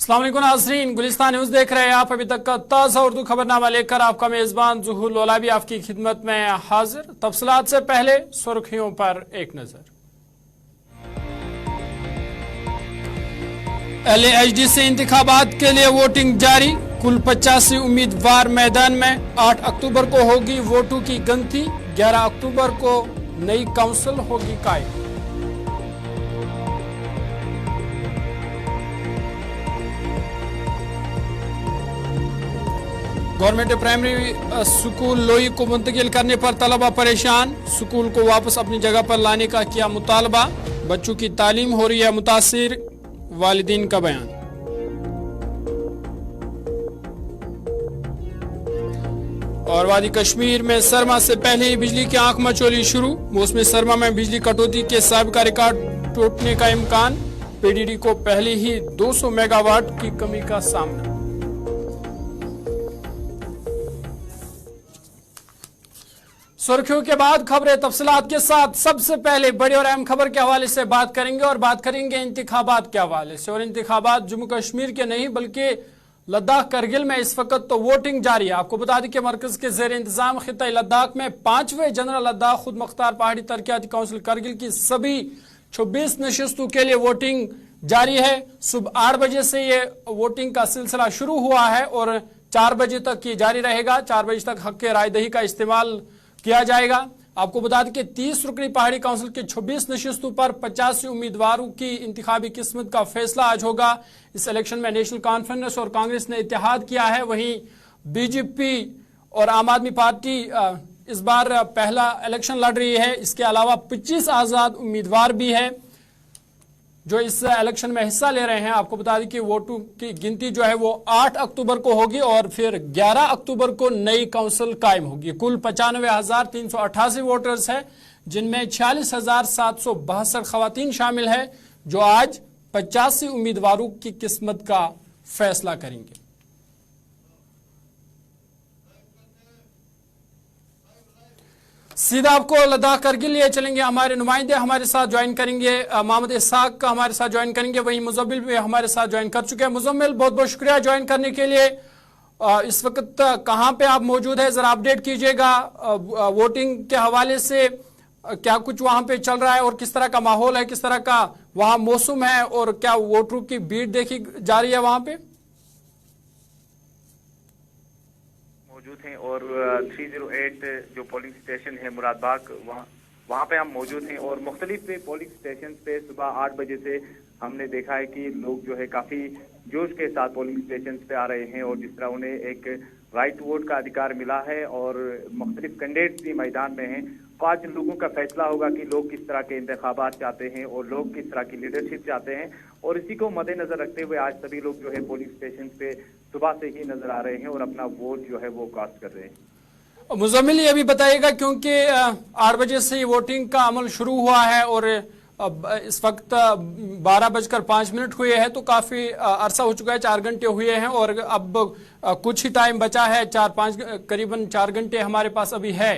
अस्सलाम वालेकुम नाज़रीन, गुलिस्तान न्यूज़ देख रहे हैं आप। अभी तक का ताज़ा उर्दू खबरनामा लेकर आपका मेज़बान ज़ुहूर लोलाबी आपकी खिदमत में हाजिर। तफसीलात से पहले सुर्खियों पर एक नज़र। LAHD से इंतखाबात के लिए वोटिंग जारी, कुल 85 उम्मीदवार मैदान में। 8 अक्टूबर को होगी वोटों की गिनती, 11 अक्टूबर को नई काउंसिल होगी कायम। गवर्नमेंट प्राइमरी स्कूल लोई को मुंतकिल करने पर तलबा परेशान, स्कूल को वापस अपनी जगह पर लाने का किया मुतालबा। बच्चों की तालीम हो रही है मुतासिर, वालिदीन का बयान। और वादी कश्मीर में सरमा से पहले ही बिजली की आंख मचोली शुरू, मौसम सरमा में बिजली कटौती के साबिका रिकॉर्ड टूटने का इम्कान। PDD को पहले ही 200 मेगावाट की कमी का सामना। सुर्खियों के बाद खबरें तफसीलात के साथ। सबसे पहले बड़ी और अहम खबर के हवाले से बात करेंगे और बात करेंगे इंतखाबात के हवाले से। और इंतखाबात जम्मू कश्मीर के नहीं बल्कि लद्दाख करगिल में इस वक्त तो वोटिंग जारी है। आपको बता दें कि मरकज के जेर इंतजाम खिता लद्दाख में 5वें जनरल लद्दाख खुद मुख्तार पहाड़ी तरक्याती काउंसिल करगिल की सभी 26 नशिस्तों के लिए वोटिंग जारी है। सुबह 8 बजे से ये वोटिंग का सिलसिला शुरू हुआ है और 4 बजे तक ये जारी रहेगा। 4 बजे तक हक रायदही का इस्तेमाल किया जाएगा। आपको बता दें कि 30 रुकनी पहाड़ी काउंसिल के 26 नशिस्तों पर 85 उम्मीदवारों की इंतखाबी किस्मत का फैसला आज होगा। इस इलेक्शन में नेशनल कॉन्फ्रेंस और कांग्रेस ने इत्तेहाद किया है, वहीं BJP और आम आदमी पार्टी इस बार पहला इलेक्शन लड़ रही है। इसके अलावा 25 आजाद उम्मीदवार भी है जो इस इलेक्शन में हिस्सा ले रहे हैं। आपको बता दें कि वोटों की गिनती जो है वो 8 अक्टूबर को होगी और फिर 11 अक्टूबर को नई काउंसिल कायम होगी। कुल 95,388 वोटर्स हैं, जिनमें 46,762 खवातीन शामिल है जो आज 85 उम्मीदवारों की किस्मत का फैसला करेंगे। सीधा आपको लद्दाख करगिल लिए चलेंगे। हमारे नुमाइंदे हमारे साथ ज्वाइन करेंगे, मोहम्मद इसाक का हमारे साथ ज्वाइन करेंगे, वहीं मुजम्मिल भी हमारे साथ ज्वाइन कर चुके हैं। मुजम्मिल, बहुत बहुत शुक्रिया ज्वाइन करने के लिए। इस वक्त कहाँ पे आप मौजूद है, जरा अपडेट कीजिएगा। वोटिंग के हवाले से क्या कुछ वहां पे चल रहा है और किस तरह का माहौल है, किस तरह का वहां मौसम है और क्या वोटरों की भीड़ देखी जा रही है वहां पे? मौजूद हैं और 308 जो पोलिंग स्टेशन है मुरादबाग, वहाँ पे हम मौजूद हैं और मुख्तलिफ पोलिंग स्टेशन पे सुबह 8 बजे से हमने देखा है कि लोग जो है काफ़ी जोश के साथ पोलिंग स्टेशन पे आ रहे हैं और जिस तरह उन्हें एक राइट वोट का अधिकार मिला है और मुख्तलिफ कैंडिडेट्स भी मैदान में हैं। तो आज लोगों का फैसला होगा कि लोग किस तरह के इंतखाबात चाहते हैं और लोग किस तरह की लीडरशिप चाहते हैं और इसी को मद्देनजर रखते हुए आज सभी लोग जो है पोलिंग स्टेशन पे सुबह से ही नजर आ रहे हैं और अपना वोट जो है वो कास्ट कर रहे हैं। मुजम्मिल, ये भी बताइएगा क्योंकि 8 बजे से वोटिंग का अमल शुरू हुआ है और अब इस वक्त 12:05 हुए हैं, तो काफी अरसा हो चुका है, 4 घंटे हुए हैं और अब कुछ ही टाइम बचा है, 4-5 करीबन 4 घंटे हमारे पास अभी है।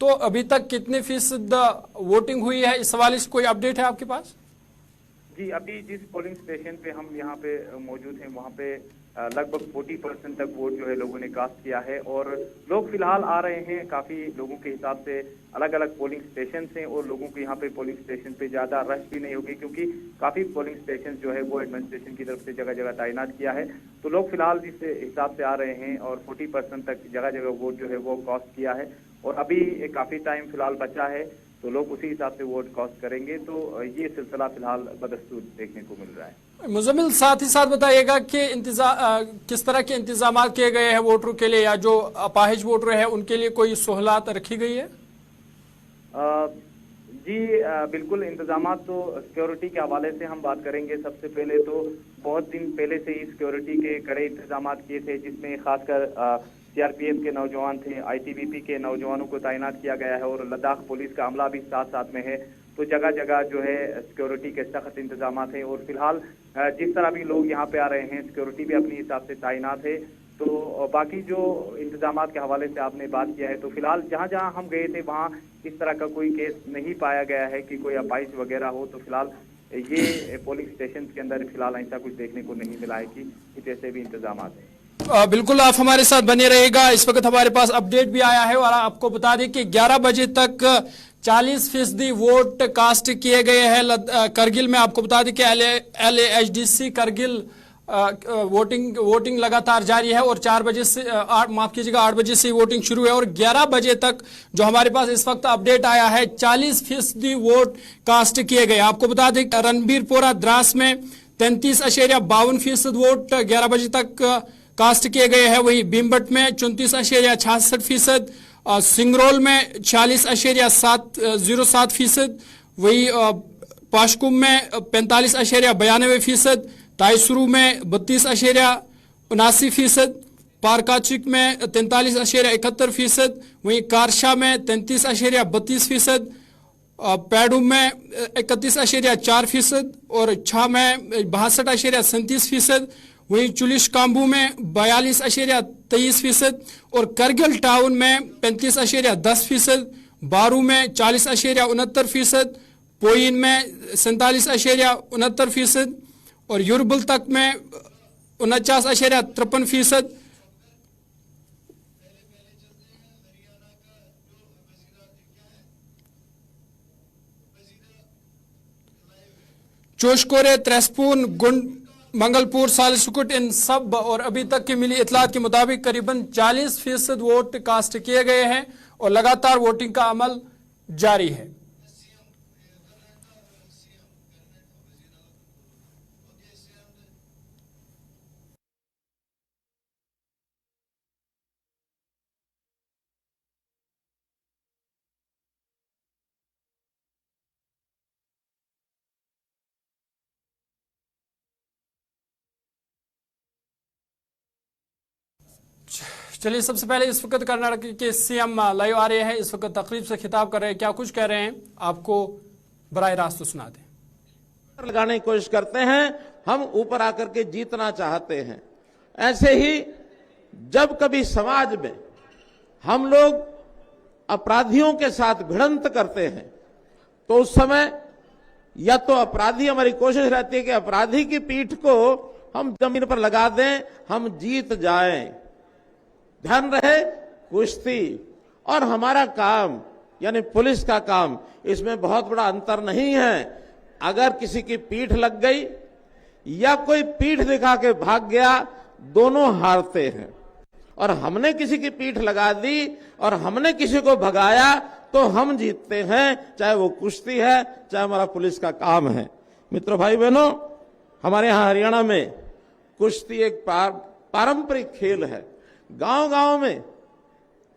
तो अभी तक कितने फीसद वोटिंग हुई है, इस हवाले से कोई अपडेट है आपके पास? जी, अभी जिस पोलिंग स्टेशन पे हम यहाँ पे मौजूद हैं वहाँ पे लगभग 40% तक वोट जो है लोगों ने कास्ट किया है और लोग फिलहाल आ रहे हैं। काफी लोगों के हिसाब से अलग अलग पोलिंग स्टेशन हैं और लोगों को यहाँ पे पोलिंग स्टेशन पे ज्यादा रश भी नहीं होगी क्योंकि काफी पोलिंग स्टेशन जो है वो एडमिनिस्ट्रेशन की तरफ से जगह जगह तैनात किया है। तो लोग फिलहाल जिस हिसाब से आ रहे हैं और 40% तक जगह जगह वोट जो है वो कास्ट किया है और अभी काफी टाइम फिलहाल बचा है तो लोग उसी हिसाब से वोट कास्ट करेंगे। तो ये सिलसिला फिलहाल बदस्तूर देखने को मिल रहा है। मुजम्मिल, साथ ही साथ बताइएगा कि किस तरह के इंतजाम किए गए हैं वोटरों के लिए या जो अपाहिज वोटर है उनके लिए कोई सहूलत रखी गई है? जी बिल्कुल, इंतजाम तो सिक्योरिटी के हवाले से हम बात करेंगे। सबसे पहले तो बहुत दिन पहले से ही सिक्योरिटी के कड़े इंतजाम किए थे जिसमें खासकर CRPF के नौजवान थे, ITBP के नौजवानों को तैनात किया गया है और लद्दाख पुलिस का अमला भी साथ साथ में है। तो जगह जगह जो है सिक्योरिटी के सख्त इंतजाम हैं और फिलहाल जिस तरह भी लोग यहाँ पे आ रहे हैं सिक्योरिटी भी अपने हिसाब से तैनात है। तो बाकी जो इंतजाम के हवाले से आपने बात किया है तो फिलहाल जहाँ जहाँ हम गए थे वहाँ इस तरह का कोई केस नहीं पाया गया है कि कोई अपाइश वगैरह हो। तो फिलहाल ये पोलिंग स्टेशन के अंदर फिलहाल ऐसा कुछ देखने को नहीं मिला है कि जैसे भी इंतजाम हैं। बिल्कुल आप हमारे साथ बने रहेगा। इस वक्त हमारे पास अपडेट भी आया है और आपको बता दें कि 11 बजे तक 40% वोट कास्ट किए गए हैं करगिल में। आपको बता दें कि LAHDC करगिल वोटिंग लगातार जारी है और 4 बजे से 8 बजे से वोटिंग शुरू है और 11 बजे तक जो हमारे पास इस वक्त अपडेट आया है 40% वोट कास्ट किए गए। आपको बता दें रणबीरपोरा द्रास में 33.52% वोट 11 बजे तक कास्ट किए गए हैं। वही भीमबट में 34.66%, सिंगरौल में 46.07%, वही पाशकुम में 45.92%, ताइसुरु में 32.79%, पारकाचिक में 43.71%, वहीं कारशा में 33.32%, पैडुम में 31.4% और छा में 62.37%, वहीं चुलिश काम्बू में 42.23% और करगिल टाउन में 35.10%, बारू में 40.69%, पोइन में 47.69% और युरबल तक में 49.53%। चोशकोरे, त्रेस्पून, गुंड, मंगलपुर, सालिसकुट इन सब और अभी तक की मिली इतलात के मुताबिक करीबन 40% वोट कास्ट किए गए हैं और लगातार वोटिंग का अमल जारी है। चलिए सबसे पहले इस वक्त कर्नाटक के सीएम लाइव आ रहे हैं, इस वक्त तकरीब से खिताब कर रहे हैं, क्या कुछ कह रहे हैं आपको बराह रास्त सुना दें। लगाने की कोशिश करते हैं, हम ऊपर आकर के जीतना चाहते हैं। ऐसे ही जब कभी समाज में हम लोग अपराधियों के साथ भिड़ंत करते हैं तो उस समय या तो अपराधी, हमारी कोशिश रहती है कि अपराधी की पीठ को हम जमीन पर लगा दें, हम जीत जाएं। ध्यान रहे, कुश्ती और हमारा काम यानी पुलिस का काम, इसमें बहुत बड़ा अंतर नहीं है। अगर किसी की पीठ लग गई या कोई पीठ दिखा के भाग गया, दोनों हारते हैं। और हमने किसी की पीठ लगा दी और हमने किसी को भगाया तो हम जीतते हैं, चाहे वो कुश्ती है, चाहे हमारा पुलिस का काम है। मित्रों, भाई बहनों, हमारे यहाँ हरियाणा में कुश्ती एक पारंपरिक खेल है। गांव-गांव में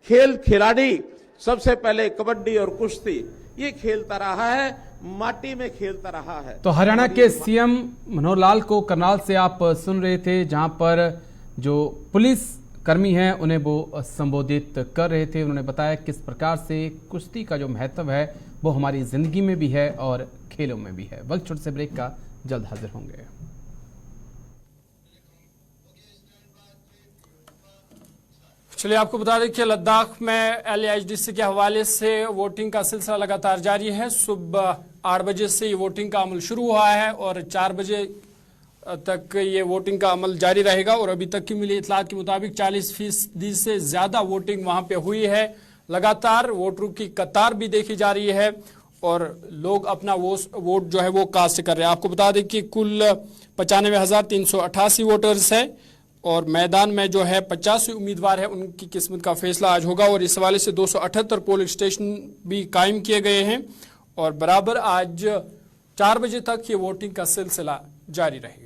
खिलाड़ी सबसे पहले कबड्डी और कुश्ती ये खेलता रहा है, माटी में खेलता रहा है। तो हरियाणा के सीएम मनोहर लाल को करनाल से आप सुन रहे थे, जहां पर जो पुलिस कर्मी हैं उन्हें वो संबोधित कर रहे थे। उन्होंने बताया किस प्रकार से कुश्ती का जो महत्व है वो हमारी जिंदगी में भी है और खेलों में भी है। वक्त छोटे से ब्रेक का, जल्द हाजिर होंगे। चलिए आपको बता दें कि लद्दाख में LAHDC के हवाले से वोटिंग का सिलसिला लगातार जारी है। सुबह 8 बजे से ये वोटिंग का अमल शुरू हुआ है और 4 बजे तक ये वोटिंग का अमल जारी रहेगा और अभी तक की मिली इतलात के मुताबिक 40% से ज्यादा वोटिंग वहां पे हुई है। लगातार वोटरों की कतार भी देखी जा रही है और लोग अपना वोट जो है वो कास्ट कर रहे हैं। आपको बता दें कि कुल 95,388 वोटर्स है और मैदान में जो है 85 उम्मीदवार है, उनकी किस्मत का फैसला आज होगा और इस हवाले से 278 पोलिंग स्टेशन भी कायम किए गए हैं और बराबर आज 4 बजे तक ये वोटिंग का सिलसिला जारी रहेगा।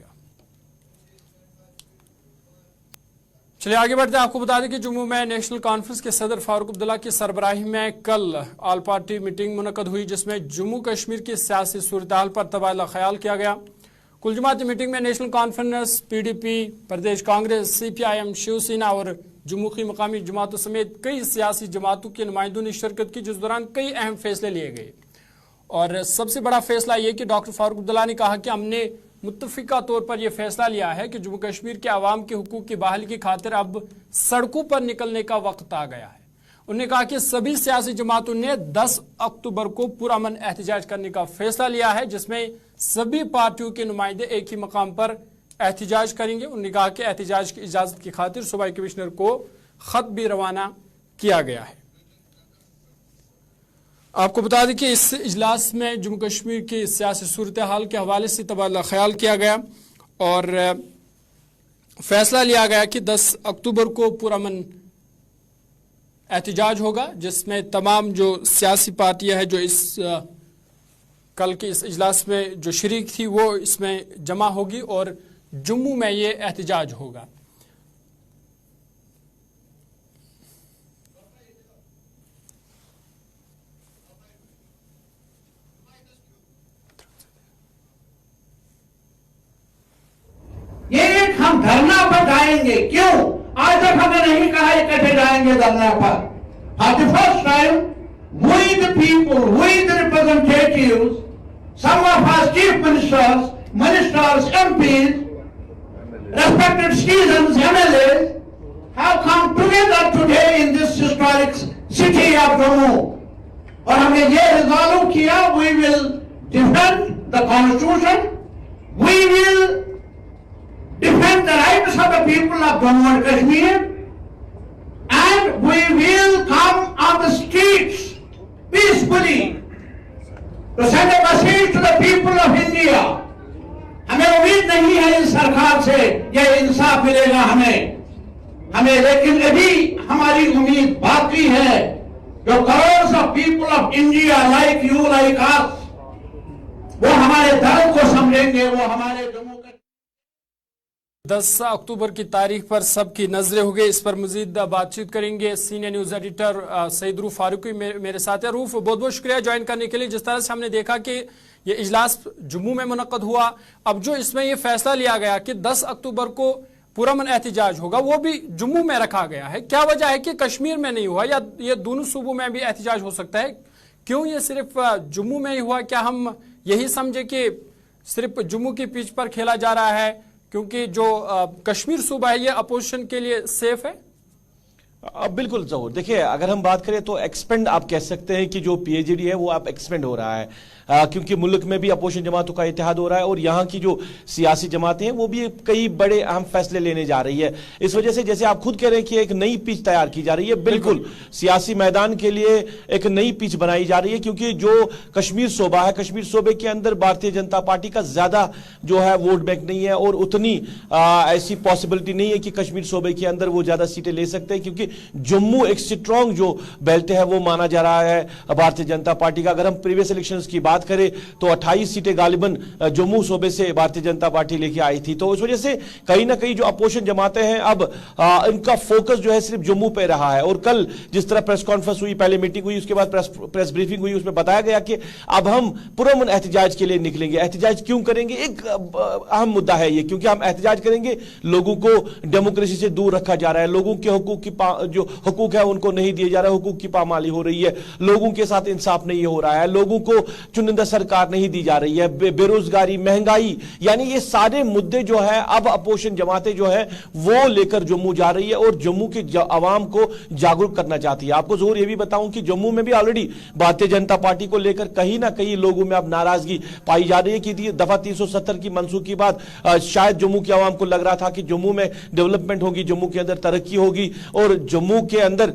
चलिए आगे बढ़ते हैं। आपको बता दें कि जम्मू में नेशनल कॉन्फ्रेंस के सदर फारूक अब्दुल्ला की सरबराही में कल ऑल पार्टी मीटिंग मुनक्कद हुई, जिसमें जम्मू कश्मीर की सियासी सूरत-ए-हाल पर तबादला ख्याल किया गया। कुल जमाती मीटिंग में नेशनल कॉन्फ्रेंस, PDP, प्रदेश कांग्रेस, CPIM, शिवसेना और जम्मू की मकामी जमातों समेत कई सियासी जमातों के नुमाइंदों ने शिरकत की, जिस दौरान कई अहम फैसले लिए गए। और सबसे बड़ा फैसला ये कि डॉक्टर फारूक अब्दुल्ला ने कहा कि हमने मुत्तफिका तौर पर यह फैसला लिया है कि जम्मू कश्मीर के आवाम के हुकूक की बहाली की खातिर अब सड़कों पर निकलने का वक्त आ गया है। उन्होंने कहा कि सभी सियासी जमातों ने 10 अक्टूबर को पुरअमन एहतजाज करने का फैसला लिया है, जिसमें सभी पार्टियों के नुमाइंदे एक ही मकाम पर एहतजाज करेंगे। उन्होंने कहा कि एहतजाज की इजाजत की खातिर सूबाई कमिश्नर को खत भी रवाना किया गया है। आपको बता दें कि इस इजलास में जम्मू कश्मीर की सियासी सूरत हाल के हवाले से तबादला ख्याल किया गया और फैसला लिया गया कि 10 अक्टूबर को पुरअमन एहतजाज होगा, जिसमें तमाम जो सियासी पार्टियां हैं जो इस कल के इस इजलास में जो शरीक थी वो इसमें जमा होगी और जम्मू में ये एहतजाज होगा। ये एक हम धरना पर जाएंगे, क्यों? आज तक हमने नहीं कहा इकट्ठे जाएंगे धरना पर। For the first time, we the people, we the representatives, some of our chief ministers, MPs, respected citizens, MLAs, have come together today in this historic city of Jammu. और हमने ये रिजॉल्व किया, we will defend the constitution, we will defend the rights of the people of Jammu and Kashmir, and we will come on the streets peacefully to send a message to the people of India. हमें उम्मीद नहीं है इस सरकार से यह इंसाफ मिलेगा हमें, लेकिन अभी हमारी उम्मीद बाकी है। जो crore of people of India like you like us, वो हमारे दर्द को समझेंगे, वो हमारे जम्मू का 10 अक्टूबर की तारीख पर सबकी नजरें हो गई। इस पर मजीद बातचीत करेंगे senior news editor Saeed Rauf Farooqui मेरे साथ है। रूफ, बहुत बहुत शुक्रिया ज्वाइन करने के लिए। जिस तरह से हमने देखा कि ये इजलास जम्मू में मुनक्कद हुआ, अब जो इसमें ये फैसला लिया गया कि 10 अक्टूबर को पुरअमन एहतजाज होगा, वो भी जम्मू में रखा गया है। क्या वजह है कि कश्मीर में नहीं हुआ, या ये दोनों सूबों में भी एहतजाज हो सकता है? क्यों ये सिर्फ जम्मू में ही हुआ? क्या हम यही समझे कि सिर्फ जम्मू की पिच पर खेला जा रहा है क्योंकि जो कश्मीर सूबा है ये अपोजिशन के लिए सेफ है? बिल्कुल जरूर। देखिए, अगर हम बात करें तो एक्सपेंड आप कह सकते हैं कि जो पीएचडी है वो आप एक्सपेंड हो रहा है, क्योंकि मुल्क में भी अपोजिशन जमातों का इत्तेहाद हो रहा है और यहाँ की जो सियासी जमातें हैं वो भी कई बड़े अहम फैसले लेने जा रही है। इस वजह से जैसे आप खुद कह रहे हैं कि एक नई पिच तैयार की जा रही है, बिल्कुल सियासी मैदान के लिए एक नई पिच बनाई जा रही है, क्योंकि जो कश्मीर सूबा है, कश्मीर सूबे के अंदर भारतीय जनता पार्टी का ज्यादा जो है वोट बैंक नहीं है और उतनी ऐसी पॉसिबिलिटी नहीं है कि कश्मीर सूबे के अंदर वो ज्यादा सीटें ले सकते हैं, क्योंकि जम्मू एक स्ट्रॉन्ग जो बेल्ट है वो माना जा रहा है भारतीय जनता पार्टी का। अगर हम प्रीवियस इलेक्शंस की बात करें तो 28 सीटें गालिबन जम्मू सूबे से भारतीय जनता पार्टी लेके आई थी। तो उस वजह से कहीं ना कहीं जो अपोजिशन जमातें हैं अब इनका फोकस जो है सिर्फ जम्मू पे रहा है। और कल जिस तरह प्रेस कॉन्फ्रेंस हुई, पहले मीटिंग हुई, उसके बाद प्रेस ब्रीफिंग हुई, उसमें बताया गया कि अब हम पुरअमन एहतजाज के लिए निकलेंगे। एहतजाज क्यों करेंगे? एक अहम मुद्दा है ये, क्योंकि हम एहतजाज करेंगे, लोगों को डेमोक्रेसी से दूर रखा जा रहा है, लोगों के हकूक की जो हुकूक है उनको नहीं दिए जा रहा है, हुकूक की पामाली हो रही है, लोगों के साथ इंसाफ नहीं हो रहा है, लोगों को चुनिंदा सरकार नहीं दी जा रही है, बेरोजगारी, महंगाई, यानी ये सारे मुद्दे जो है अब अपोजिशन जमातें जो है वो लेकर जम्मू जा रही है और जम्मू के आवाम को जागरूक करना चाहती है। आपको जरूर ये भी बताऊं कि जम्मू में भी ऑलरेडी भारतीय जनता पार्टी को लेकर कहीं ना कहीं लोगों में अब नाराजगी पाई जा रही है कि दफा 370 की मनसूख के बाद शायद जम्मू के आवाम को लग रहा था कि जम्मू में डेवलपमेंट होगी, जम्मू के अंदर तरक्की होगी और जम्मू के अंदर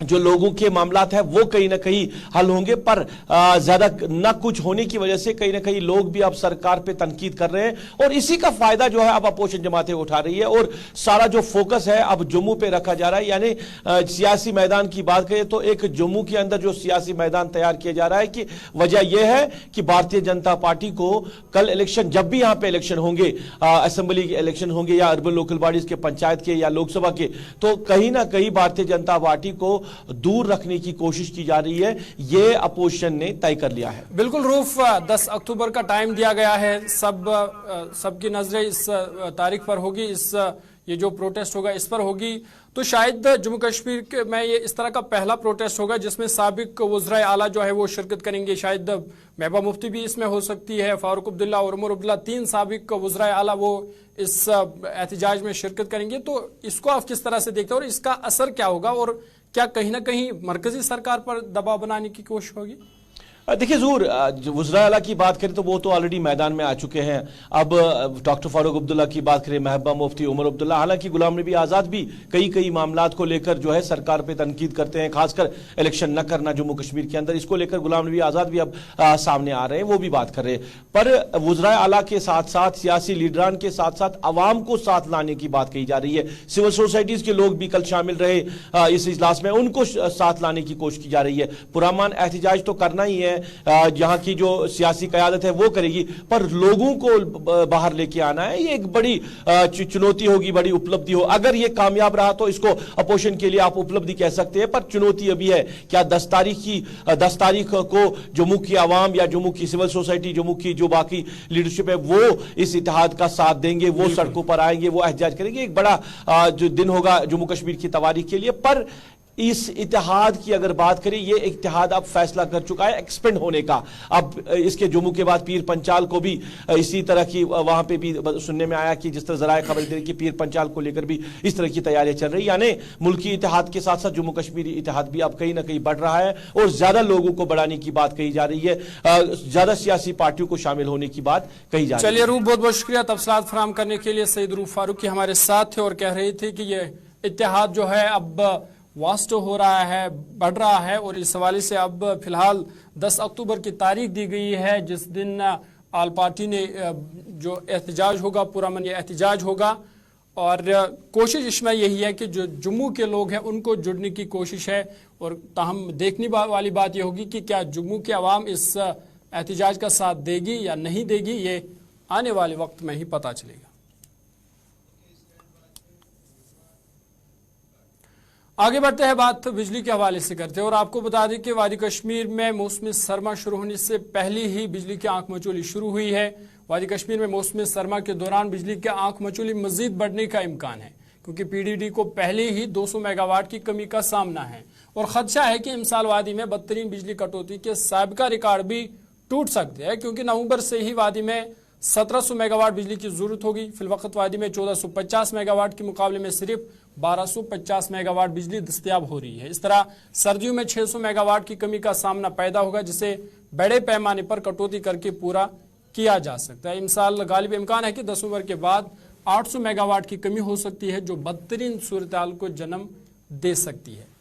जो लोगों के मामलात है वो कहीं ना कहीं हल होंगे, पर ज्यादा ना कुछ होने की वजह से कहीं ना कहीं लोग भी अब सरकार पे तनकीद कर रहे हैं और इसी का फायदा जो है अब अपोजिशन जमातें उठा रही है और सारा जो फोकस है अब जम्मू पे रखा जा रहा है। यानी सियासी मैदान की बात करें तो एक जम्मू के अंदर जो सियासी मैदान तैयार किया जा रहा है कि वजह यह है कि भारतीय जनता पार्टी को कल इलेक्शन, जब भी यहां पे इलेक्शन होंगे, असेंबली के इलेक्शन होंगे या अर्बन लोकल बॉडीज के, पंचायत के या लोकसभा के, तो कहीं ना कहीं भारतीय जनता पार्टी को दूर रखने की कोशिश की जा रही है, ये अपोजिशन ने तय कर लिया है। बिल्कुल रूफ, 10 अक्टूबर का टाइम दिया गया है, सबकी नजरें इस तारीख पर होगी, ये जो प्रोटेस्ट होगा इस पर होगी। तो शायद जम्मू कश्मीर में ये इस तरह का पहला प्रोटेस्ट होगा जिसमें साबिक वज़राए आला जो है वो शिरकत करेंगे। शायद महबूबा मुफ्ती भी इसमें हो सकती है, फारूक अब्दुल्ला और उमर अब्दुल्ला, 3 साबिक वज़राए आला वो इस एहतजाज में शिरकत करेंगे। तो इसको आप किस तरह से देखते हैं और इसका असर क्या होगा और क्या कहीं ना कहीं मरकजी सरकार पर दबाव बनाने की कोशिश होगी? देखिए ज़रूर, वज़रा आला की बात करें तो वो तो ऑलरेडी मैदान में आ चुके हैं। अब डॉक्टर फारूक अब्दुल्ला की बात करें, महबूबा मुफ्ती, उमर अब्दुल्ला, हालांकि गुलाम नबी आज़ाद भी कई मामलात को लेकर जो है सरकार पे तनकीद करते हैं, खासकर इलेक्शन न करना जम्मू कश्मीर के अंदर, इसको लेकर गुलाम नबी आज़ाद भी अब सामने आ रहे हैं, वो भी बात कर रहे हैं। पर वज़रा आला के साथ साथ सियासी लीडरान के साथ साथ अवाम को साथ लाने की बात कही जा रही है। सिविल सोसाइटीज़ के लोग भी कल शामिल रहे इस इजलास में, उनको साथ लाने की कोशिश की जा रही है। पुरअमन एहतजाज तो करना ही है, यहाँ की जो सियासी क़यादत है वो करेगी, पर लोगों को बाहर लेके आना है, ये एक बड़ी चुनौती होगी, बड़ी उपलब्धि हो। अगर ये कामयाब रहा तो इसको अपोजिशन के लिए आप उपलब्धि कह सकते हैं, पर चुनौती अभी है क्या 10 तारीख को जम्मू की आवाम या जम्मू की सिविल सोसाइटी, जम्मू की जो बाकी लीडरशिप है वो इस इत्तेहाद का साथ देंगे, वो सड़कों पर आएंगे, वो एहतजाज करेंगे। एक बड़ा जो दिन होगा जम्मू कश्मीर की तवारीख के लिए। पर इस इत्तेहाद की अगर बात करें, ये इत्तेहाद अब फैसला कर चुका है एक्सपेंड होने का। अब इसके जम्मू के बाद पीर पंचाल को भी इसी तरह की वहां पे भी सुनने में आया कि जिस तरह जराए खबर दे कि पीर पंचाल को लेकर भी इस तरह की तैयारियां चल रही, यानी मुल्की इत्तेहाद के साथ साथ जम्मू कश्मीरी इत्तेहाद भी अब कहीं ना कहीं बढ़ रहा है और ज्यादा लोगों को बढ़ाने की बात कही जा रही है, ज्यादा सियासी पार्टियों को शामिल होने की बात कही जा रही है। चलिए रूफ, बहुत बहुत शुक्रिया तफसीलात फराहम करने के लिए। सईद रूफ फारूकी हमारे साथ थे और कह रहे थे कि ये इत्तेहाद जो है अब वास्ट हो रहा है, बढ़ रहा है, और इस हवाले से अब फिलहाल 10 अक्टूबर की तारीख दी गई है जिस दिन आल पार्टी ने जो एहतजाज होगा, पुरअमन एहतजाज होगा। और कोशिश इसमें यही है कि जो जम्मू के लोग हैं उनको जुड़ने की कोशिश है, और ताहम देखने वाली बात यह होगी कि क्या जम्मू के अवाम इस एहतजाज का साथ देगी या नहीं देगी, ये आने वाले वक्त में ही पता चलेगा। आगे बढ़ते हैं, बात बिजली के हवाले से करते हैं और आपको बता दें कि वादी कश्मीर में मौसमी सरमा शुरू होने से पहले ही बिजली की आंख मचोली शुरू हुई है। वादी कश्मीर में मौसमी सरमा के दौरान बिजली की आंख मचोली मजीद बढ़ने का इम्कान है, क्योंकि पीडीडी को पहले ही 200 मेगावाट की कमी का सामना है और खदशा है कि इमसाल वादी में बदतरीन बिजली कटौती के साबिका रिकॉर्ड भी टूट सकते हैं, क्योंकि नवंबर से ही वादी में 1700 मेगावाट बिजली की जरूरत होगी। फिलवक्त वादी में 1450 मेगावाट के मुकाबले में सिर्फ 1250 मेगावाट बिजली दस्तयाब हो रही है। इस तरह सर्दियों में 600 मेगावाट की कमी का सामना पैदा होगा, जिसे बड़े पैमाने पर कटौती करके पूरा किया जा सकता है। इमसाल गालिब इम्कान है कि 10 नवंबर के बाद 800 मेगावाट की कमी हो सकती है, जो बदतरीन सूरत-ए-हाल को जन्म दे सकती है।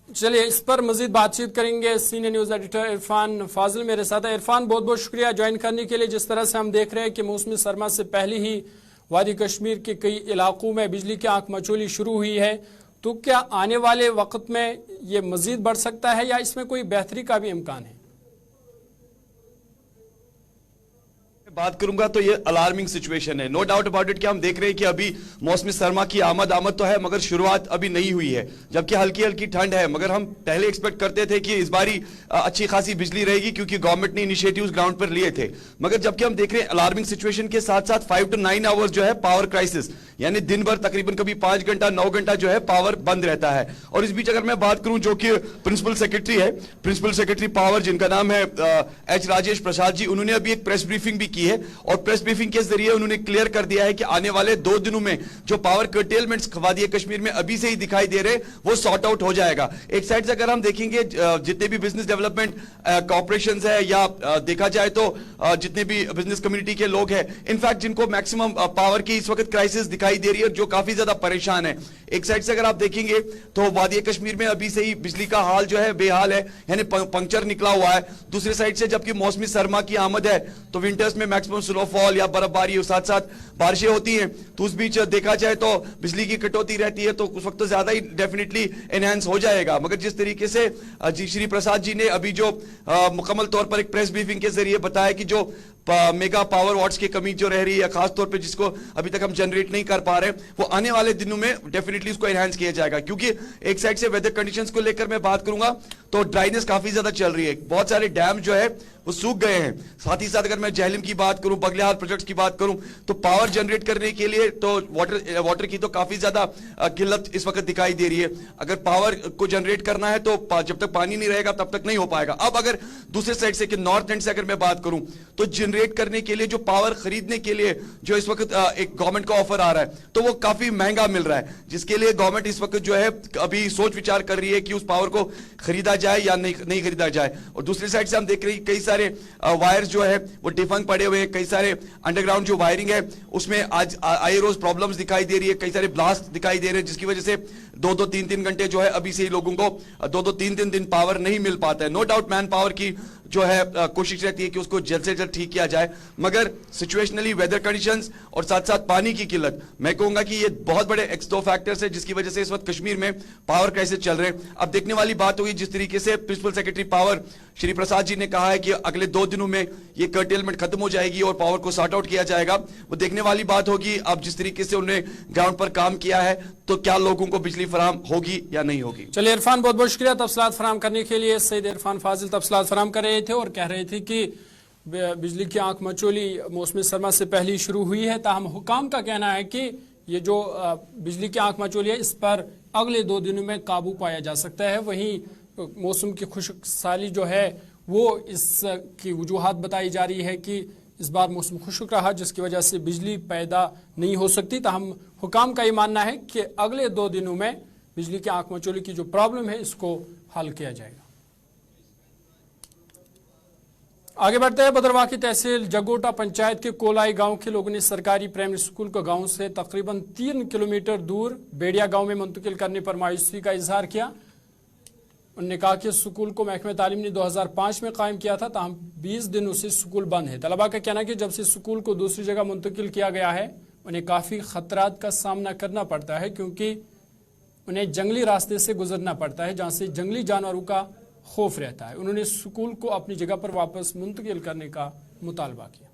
चलिए इस पर मजीद बातचीत करेंगे। सीनियर न्यूज एडिटर इरफान फाजिल मेरे साथ है। इरफान, बहुत बहुत शुक्रिया ज्वाइन करने के लिए। जिस तरह से हम देख रहे हैं कि मौसमी सरमा से पहले ही वादी कश्मीर के कई इलाकों में बिजली की आंख मचोली शुरू हुई है, तो क्या आने वाले वक्त में ये मजीद बढ़ सकता है या इसमें कोई बेहतरी का भी इम्कान है? बात करूंगा तो ये अलार्मिंग सिचुएशन है, नो डाउट अबाउट इट। कि हम देख रहे हैं कि अभी मौसमी सरमा की आमद तो है, मगर शुरुआत अभी नहीं हुई है, जबकि हल्की हल्की ठंड है। मगर हम पहले एक्सपेक्ट करते थे कि इस बारी अच्छी खासी बिजली रहेगी, क्योंकि गवर्नमेंट ने इनिशिएटिव्स ग्राउंड पर लिए थे। मगर जबकि हम देख रहे हैं अलार्मिंग सिचुएशन के साथ साथ 5 to 9 आवर्स जो है पावर क्राइसिस, यानी दिन भर तकरीबन कभी 5 घंटा 9 घंटा जो है पावर बंद रहता है। और इस बीच अगर मैं बात करूं जो कि प्रिंसिपल सेक्रेटरी है, प्रिंसिपल सेक्रेटरी पावर, जिनका नाम है एच राजेश प्रसाद जी, उन्होंने अभी एक प्रेस ब्रीफिंग भी की है और प्रेस ब्रीफिंग के जरिए उन्होंने क्लियर कर दिया है कि आने वाले 2 दिनों में जो पावर कर्टेलमेंट्स वादी कश्मीर में अभी से ही दिखाई दे रहे वो सॉर्ट आउट हो जाएगा। एक साइड से अगर हम देखेंगे जितने भी बिजनेस डेवलपमेंट कॉर्पोरेशंस है या देखा जाए तो जितने भी बिजनेस कम्युनिटी के लोग हैं, इनफैक्ट जिनको मैक्सिमम पावर की इस वक्त क्राइसिस दिखाई दे रही है, जो काफी ज्यादा परेशान है। एक साइड से अगर आप देखेंगे तो वादी कश्मीर में अभी से ही बिजली का हाल जो है बेहाल है, यानी पंक्चर निकला हुआ है। दूसरी साइड से जबकि मौसमी सरमा की आमद है तो विंटर्स में मैक्सिमम स्नोफॉल या बर्फबारी और साथ साथ बारिशें होती हैं, तो उस बीच देखा जाए तो बिजली की कटौती रहती है, तो उस वक्त तो ज्यादा ही डेफिनेटली एनहांस हो जाएगा। मगर जिस तरीके से जी श्री प्रसाद जी ने अभी जो मुकम्मल तौर पर एक प्रेस ब्रीफिंग के जरिए बताया कि जो मेगा पावर वाट्स की कमी जो रह रही है, खास तौर पे जिसको अभी तक हम जनरेट नहीं कर पा रहे, वो आने वाले दिनों में डेफिनेटली इसको एनहांस किया जाएगा। क्योंकि एक साइड से वेदर कंडीशंस को लेकर मैं बात करूंगा तो ड्राइनेस काफी ज्यादा चल रही है, बहुत सारे डैम जो है वो सूख गए हैं। साथ ही साथ अगर मैं जहलम की बात करूं, बगलिहाल प्रोजेक्ट्स की बात करूं, तो पावर जनरेट करने के लिए तो वाटर की तो काफी ज्यादा किल्लत इस वक्त दिखाई दे रही है। अगर पावर को जनरेट करना है तो जब तक पानी नहीं रहेगा तब तक नहीं हो पाएगा। अब अगर दूसरे साइड से कि नॉर्थ एंड से अगर मैं बात करूं तो क्रिएट करने के लिए, जो पावर खरीदने के लिए जो इस वक्त एक गवर्नमेंट का ऑफर आ रहा है, तो वो काफी महंगा मिल रहा है, जिसके लिए गवर्नमेंट इस वक्त जो है अभी सोच विचार कर रही है कि उस पावर को खरीदा जाए या नहीं खरीदा जाए। और दूसरी साइड से हम देख रहे हैं कई सारे वायर्स जो है वो डिफंक पड़े हुए हैं, कई सारे अंडरग्राउंड जो वायरिंग है उसमें आज आए रोज प्रॉब्लम्स दिखाई दे रही है, कई सारे ब्लास्ट दिखाई दे रहे हैं, जिसकी वजह से 2-3 घंटे जो है अभी से ही लोगों को 2-3 दिन पावर नहीं मिल पाता है। नो डाउट मैन पावर की जो है कोशिश रहती है कि उसको जल्द से जल्द ठीक किया जाए, मगर सिचुएशनली वेदर कंडीशंस और साथ साथ पानी की किल्लत, मैं कहूंगा कि ये बहुत बड़े दो फैक्टर्स है जिसकी वजह से इस वक्त कश्मीर में पावर कैसे चल रहे हैं। अब देखने वाली बात होगी जिस तरीके से principal secretary power Shri Prasad ji ने कहा है कि अगले 2 दिनों में ये कर्टेलमेंट खत्म हो जाएगी और पावर को सॉर्ट आउट किया जाएगा, वो देखने वाली बात होगी। अब जिस तरीके से उन्होंने ग्राउंड पर काम किया है तो क्या लोगों को बिजली फराहम होगी या नहीं होगी। चलिए इरफान, बहुत बहुत शुक्रिया तफसीलात फराहम करने के लिए। सईद इरफान फाजिल तफसीलात फराहम कर रहे थे और कह रहे थे कि बिजली की आंख मचोली मौसम सरमा से पहले शुरू हुई है, ताहम हुकाम का कहना है कि ये जो बिजली की आंख मचोली है इस पर अगले 2 दिनों में काबू पाया जा सकता है। वहीं मौसम की खुश्क साली जो है वो इसकी वजूहात बताई जा रही है कि इस बार मौसम खुश्क रहा जिसकी वजह से बिजली पैदा नहीं हो सकती। ताहम हुकाम का ये मानना है कि अगले 2 दिनों में बिजली की आंख मचोली की जो प्रॉब्लम है इसको हल किया जाएगा। आगे बढ़ते हैं। भद्रवाह की तहसील जगोटा पंचायत के कोलाई गांव के लोगों ने सरकारी प्राइमरी स्कूल को गांव से तकरीबन 3 किलोमीटर दूर बेड़िया गांव में मुंतकिल करने पर मायूसी का इजहार किया। उन्होंने कहा कि स्कूल को महकमे तालीम ने 2005 में कायम किया था, ताहम 20 दिनों से स्कूल बंद है। तलबा का कहना है कि जब से स्कूल को दूसरी जगह मुंतकिल किया गया है उन्हें काफ़ी खतरात का सामना करना पड़ता है, क्योंकि उन्हें जंगली रास्ते से गुजरना पड़ता है जहाँ से जंगली जानवरों का खौफ रहता है। उन्होंने स्कूल को अपनी जगह पर वापस मुंतकिल करने का मुतालबा किया।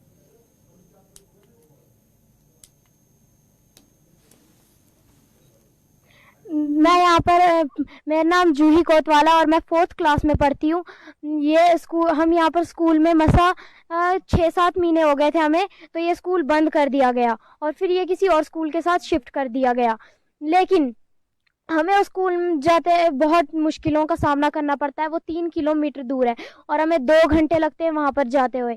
मैं यहाँ पर, मेरा नाम जूही कोतवाला और मैं 4th क्लास में पढ़ती हूँ। ये स्कूल, हम यहाँ पर स्कूल में मसा 6-7 महीने हो गए थे हमें, तो ये स्कूल बंद कर दिया गया और फिर ये किसी और स्कूल के साथ शिफ्ट कर दिया गया। लेकिन हमें उस स्कूल में जाते बहुत मुश्किलों का सामना करना पड़ता है। वो 3 किलोमीटर दूर है और हमें 2 घंटे लगते हैं वहाँ पर जाते हुए।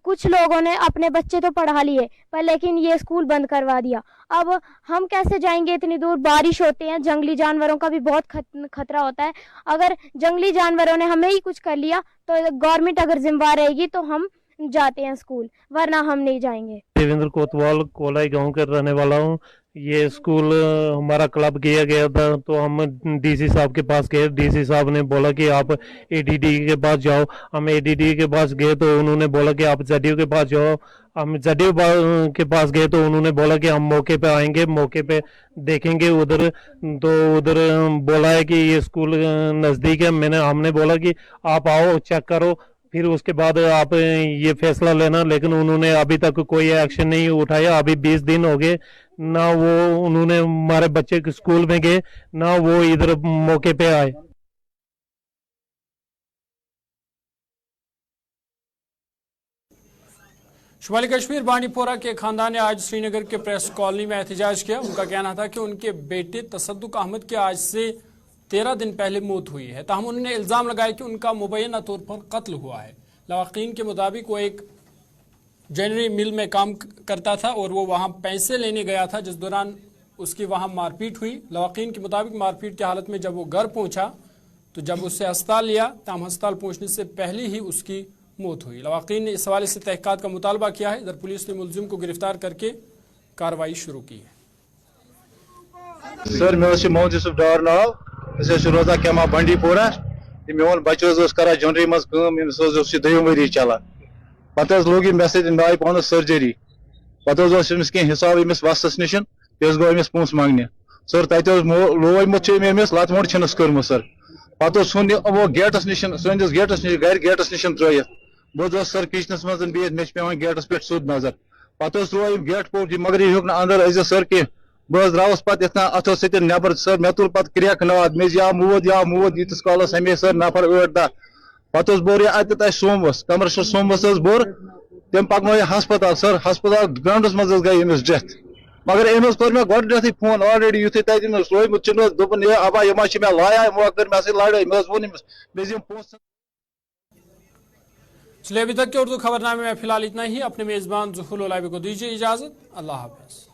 कुछ लोगों ने अपने बच्चे तो पढ़ा लिए पर लेकिन ये स्कूल बंद करवा दिया। अब हम कैसे जाएंगे इतनी दूर? बारिश होते हैं, जंगली जानवरों का भी बहुत खतरा होता है। अगर जंगली जानवरों ने हमें ही कुछ कर लिया तो गवर्नमेंट अगर जिम्मेवार रहेगी तो हम जाते हैं स्कूल, वरना हम नहीं जाएंगे। देवेंद्र कोतवाल कोलाई गांव का रहने वाला हूँ। ये स्कूल हमारा क्लब किया गया था तो हम डीसी साहब के पास गए। डीसी साहब ने बोला कि आप एडीडी के पास जाओ। हम एडीडी के पास गए तो उन्होंने बोला कि आप जदयू के पास जाओ। हम जदयू के पास गए तो उन्होंने बोला कि हम मौके पे आएंगे, मौके पे देखेंगे उधर। तो उधर बोला है कि ये स्कूल नज़दीक है। हमने बोला कि आप आओ चेक करो, फिर उसके बाद आप ये फैसला लेना। लेकिन उन्होंने अभी तक कोई एक्शन नहीं उठाया। अभी 20 दिन हो गए, ना वो उन्होंने हमारे बच्चे के स्कूल में गए ना वो इधर मौके पे आए। शुमाली कश्मीर बांडीपोरा के खानदान ने आज श्रीनगर के प्रेस कॉलोनी में एहतजाज किया। उनका कहना था कि उनके बेटे तसद्दुक अहमद के आज से 13 दिन पहले मौत हुई है। ताहम उन्होंने इल्ज़ाम लगाया कि उनका मुबैना तौर पर कत्ल हुआ है। लवाकीन के मुताबिक वो एक जनरी मिल में काम करता था और वो वहाँ पैसे लेने गया था, जिस दौरान उसकी वहाँ मारपीट हुई। लवाकीन के मुताबिक मारपीट की हालत में जब वो घर पहुँचा तो जब उससे अस्पताल लिया, ताहम अस्पताल पहुँचने से पहले ही उसकी मौत हुई। लवाकीन ने इस हवाले से तहकीकात का मुतालबा किया है। इधर पुलिस ने मुलजिम को गिरफ्तार करके कार्रवाई शुरू की है। सर मे मोहम्मद यूसुफ डार नाव, रोजा कैमा बांडीपोरा। मोन बच्चे कर जनवरी मज दोम वरी चलान। पे लोग मे नाय पान सर्जरी। पे कह हिसाब अमिस वस्तस निश गो अमिस पोस मांगने। सर तत लोमुत अमिस लत मोट छस कर्म सर। पे सुन वो गेटस निश सैस गेटस निश गर गेटस निश त्रत। बहुत सर किचनस मज मे पे गेटस पे सुद नजर। पे त्रो गेट पोट मगर यह हे अंदर अज सर कह। बस द्रावस पे अथो सत नबर सर मे तुल पे क्रैक नाद मे या मूद यीतिस कालस हमें सर नफर 8-10। पे बोर अत सोमवस कमरस सोमवस बोर तम पकन हस्पताल। सर हस्पताल ग्राउंडस मज गई अमिस डेथ। मगर अमिस कोर मे गोडे फोन ऑलरेडी युथे तमिस लोमुत दोपन अबा यह मे लाया वो कर मे लड़ाई मे वो मे चलिए अभी तक के उर्दू खबरनामे में फिलहाल इतना ही। अपने मेजबान ज़ुहुल उलाइबी को दीजिए इजाज़त। अल्लाह हाफ़िज़।